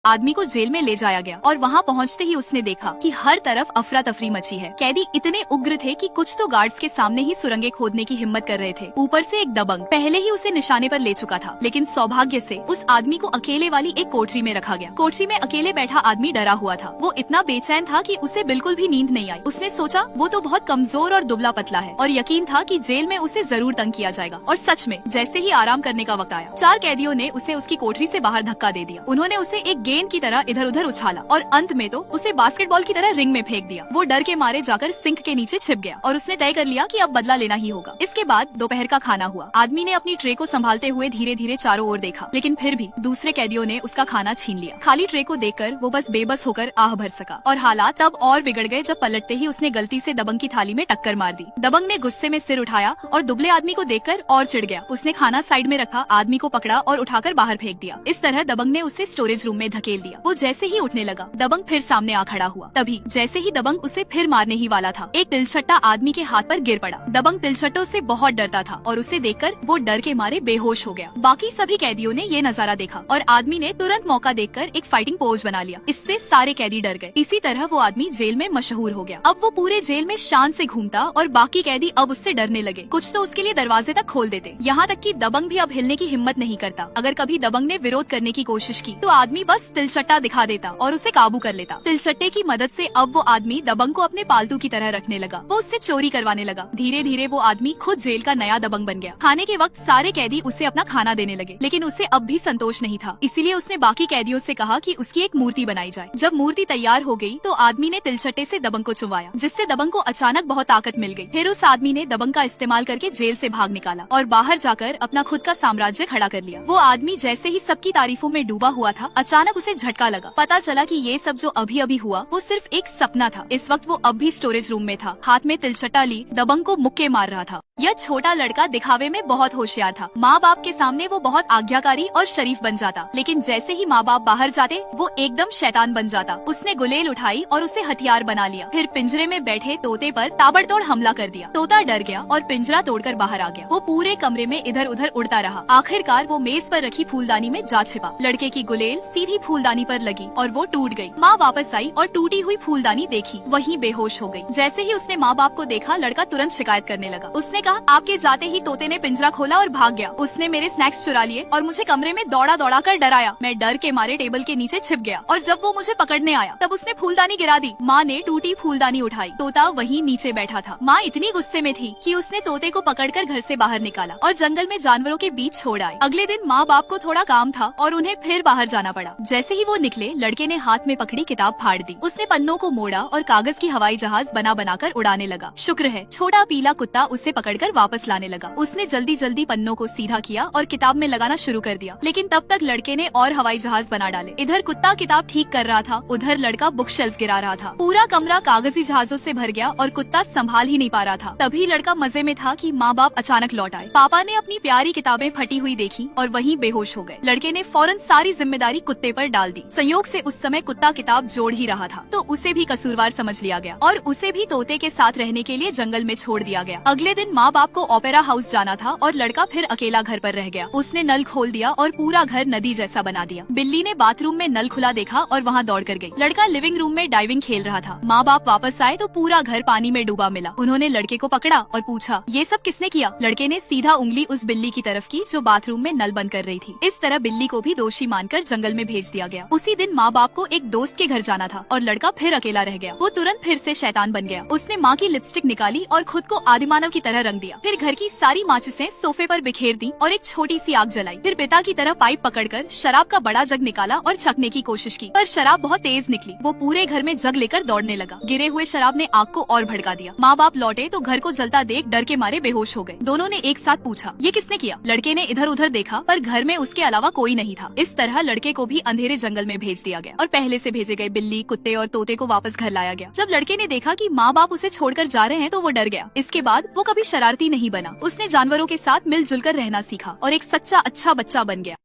आदमी को जेल में ले जाया गया और वहाँ पहुँचते ही उसने देखा कि हर तरफ अफरा तफरी मची है। कैदी इतने उग्र थे कि कुछ तो गार्ड्स के सामने ही सुरंगें खोदने की हिम्मत कर रहे थे। ऊपर से एक दबंग पहले ही उसे निशाने पर ले चुका था, लेकिन सौभाग्य से उस आदमी को अकेले वाली एक कोठरी में रखा गया। कोठरी में अकेले बैठा आदमी डरा हुआ था। वो इतना बेचैन था कि उसे बिल्कुल भी नींद नहीं आई। उसने सोचा वो तो बहुत कमजोर और दुबला पतला है और यकीन था कि जेल में उसे जरूर तंग किया जाएगा। और सच में जैसे ही आराम करने का वक्त आया, 4 कैदियों ने उसे उसकी कोठरी से बाहर धक्का दे दिया। उन्होंने उसे एक गेंद की तरह इधर उधर उछाला और अंत में तो उसे बास्केटबॉल की तरह रिंग में फेंक दिया। वो डर के मारे जाकर सिंक के नीचे छिप गया और उसने तय कर लिया कि अब बदला लेना ही होगा। इसके बाद दोपहर का खाना हुआ। आदमी ने अपनी ट्रे को संभालते हुए धीरे धीरे चारों ओर देखा, लेकिन फिर भी दूसरे कैदियों ने उसका खाना छीन लिया। खाली ट्रे को देखकर वो बस बेबस होकर आह भर सका और हालात तब और बिगड़ गए जब पलटते ही उसने गलती से दबंग की थाली में टक्कर मार दी। दबंग ने गुस्से में सिर उठाया और दुबले आदमी को देखकर और चिढ़ गया। उसने खाना साइड में रखा, आदमी को पकड़ा और उठाकर बाहर फेंक दिया। इस तरह दबंग ने उसे स्टोरेज रूम में धकेल दिया। वो जैसे ही उठने लगा, दबंग फिर सामने आ खड़ा हुआ। तभी जैसे ही दबंग उसे फिर मारने ही वाला था, एक तिलछट्टा आदमी के हाथ पर गिर पड़ा। दबंग तिलछट्टों से बहुत डरता था और उसे देखकर वो डर के मारे बेहोश हो गया। बाकी सभी कैदियों ने ये नजारा देखा और आदमी ने तुरंत मौका देखकर एक फाइटिंग पोज बना लिया। इससे सारे कैदी डर गए। इसी तरह वो आदमी जेल में मशहूर हो गया। अब वो पूरे जेल में शान से घूमता और बाकी कैदी अब उससे डरने लगे। कुछ तो उसके लिए दरवाजे तक खोल देते। यहाँ तक कि दबंग भी अब हिलने की हिम्मत नहीं करता। अगर कभी दबंग ने विरोध करने की कोशिश की तो आदमी बस तिलचट्टा दिखा देता और उसे काबू कर लेता। तिलचट्टे की मदद से अब वो आदमी दबंग को अपने पालतू की तरह रखने लगा। वो उससे चोरी करवाने लगा। धीरे धीरे वो आदमी खुद जेल का नया दबंग बन गया। खाने के वक्त सारे कैदी उसे अपना खाना देने लगे, लेकिन उसे अब भी संतोष नहीं था। इसीलिए उसने बाकी कैदियों से कहा कि उसकी एक मूर्ति बनाई जाए। जब मूर्ति तैयार हो गई तो आदमी ने तिलचट्टे से दबंग को चुवाया, जिससे दबंग को अचानक बहुत ताकत मिल गई। फिर उस आदमी ने दबंग का इस्तेमाल करके जेल से भाग निकाला और बाहर जाकर अपना खुद का साम्राज्य खड़ा कर लिया। वो आदमी जैसे ही सबकी तारीफों में डूबा हुआ था, अचानक उसे झटका लगा। पता चला कि ये सब जो अभी अभी हुआ वो सिर्फ एक सपना था। इस वक्त वो अब भी स्टोरेज रूम में था, हाथ में तिलचट्टा ली दबंग को मुक्के मार रहा था। यह छोटा लड़का दिखावे में बहुत होशियार था। माँ बाप के सामने वो बहुत आज्ञाकारी और शरीफ बन जाता, लेकिन जैसे ही माँ बाप बाहर जाते वो एकदम शैतान बन जाता। उसने गुलेल उठाई और उसे हथियार बना लिया। फिर पिंजरे में बैठे तोते पर ताबड़तोड़ हमला कर दिया। तोता डर गया और पिंजरा तोड़कर बाहर आ गया। वो पूरे कमरे में इधर उधर उड़ता रहा। आखिरकार वो मेज पर रखी फूलदानी में जा छिपा। लड़के की गुलेल सीधी फूलदानी पर लगी और वो टूट गई। माँ वापस आई और टूटी हुई फूलदानी देखी, वहीं बेहोश हो गई। जैसे ही उसने माँ बाप को देखा, लड़का तुरंत शिकायत करने लगा। उसने कहा, आपके जाते ही तोते ने पिंजरा खोला और भाग गया। उसने मेरे स्नैक्स चुरा लिए और मुझे कमरे में दौड़ा दौड़ा कर डराया। मैं डर के मारे टेबल के नीचे छिप गया और जब वो मुझे पकड़ने आया तब उसने फूलदानी गिरा दी। माँ ने टूटी फूलदानी उठाई। तोता वहीं नीचे बैठा था। माँ इतनी गुस्से में थी कि उसने तोते को पकड़कर घर से बाहर निकाला और जंगल में जानवरों के बीच छोड़ आए। अगले दिन माँ बाप को थोड़ा काम था और उन्हें फिर बाहर जाना पड़ा। जैसे ही वो निकले, लड़के ने हाथ में पकड़ी किताब फाड़ दी। उसने पन्नों को मोड़ा और कागज की हवाई जहाज बना बनाकर उड़ाने लगा। शुक्र है छोटा पीला कुत्ता उसे पकड़कर वापस लाने लगा। उसने जल्दी जल्दी पन्नों को सीधा किया और किताब में लगाना शुरू कर दिया, लेकिन तब तक लड़के ने और हवाई जहाज बना डाले। इधर कुत्ता किताब ठीक कर रहा था, उधर लड़का बुक शेल्फ गिरा रहा था। पूरा कमरा कागजी जहाजों से भर गया और कुत्ता संभाल ही नहीं पा रहा था। तभी लड़का मजे में था कि माँ बाप अचानक लौट आए। पापा ने अपनी प्यारी किताबें फटी हुई देखी और वहीं बेहोश हो गए। लड़के ने फौरन सारी जिम्मेदारी कुत्ते पर डाल दी। संयोग से उस समय कुत्ता किताब जोड़ ही रहा था, तो उसे भी कसूरवार समझ लिया गया और उसे भी तोते के साथ रहने के लिए जंगल में छोड़ दिया गया। अगले दिन माँ बाप को ओपेरा हाउस जाना था और लड़का फिर अकेला घर पर रह गया। उसने नल खोल दिया और पूरा घर नदी जैसा बना दिया। बिल्ली ने बाथरूम में नल खुला देखा और वहाँ दौड़ कर गई। लड़का लिविंग रूम में डाइविंग खेल रहा था। माँ बाप वापस आए तो पूरा घर पानी में डूबा मिला। उन्होंने लड़के को पकड़ा और पूछा, ये सब किसने किया? लड़के ने सीधा उंगली उस बिल्ली की तरफ की जो बाथरूम में नल बंद कर रही थी। इस तरह बिल्ली को भी दोषी मानकर जंगल में भेज दिया गया। उसी दिन माँ बाप को एक दोस्त के घर जाना था और लड़का फिर अकेला रह गया। वो तुरंत फिर से शैतान बन गया। उसने माँ की लिपस्टिक निकाली और खुद को आदिमानव की तरह रंग दिया। फिर घर की सारी माचिसें सोफे पर बिखेर दी और एक छोटी सी आग जलाई। फिर पिता की तरह पाइप पकड़कर शराब का बड़ा जग निकाला और छकने की कोशिश की, पर शराब बहुत तेज निकली। वो पूरे घर में जग लेकर दौड़ने लगा। गिरे हुए शराब ने आग को और भड़का दिया। माँ बाप लौटे तो घर को जलता देख डर के मारे बेहोश हो गए। दोनों ने एक साथ पूछा, ये किसने किया? लड़के ने इधर उधर देखा पर घर में उसके अलावा कोई नहीं था। इस तरह लड़के को भी अंधेरे जंगल में भेज दिया गया और पहले से भेजे गए बिल्ली, कुत्ते और तोते को वापस घर लाया गया। जब लड़के ने देखा कि माँ बाप उसे छोड़कर जा रहे हैं तो वो डर गया। इसके बाद वो कभी शरारती नहीं बना। उसने जानवरों के साथ मिलजुल कर रहना सीखा और एक सच्चा अच्छा बच्चा बन गया।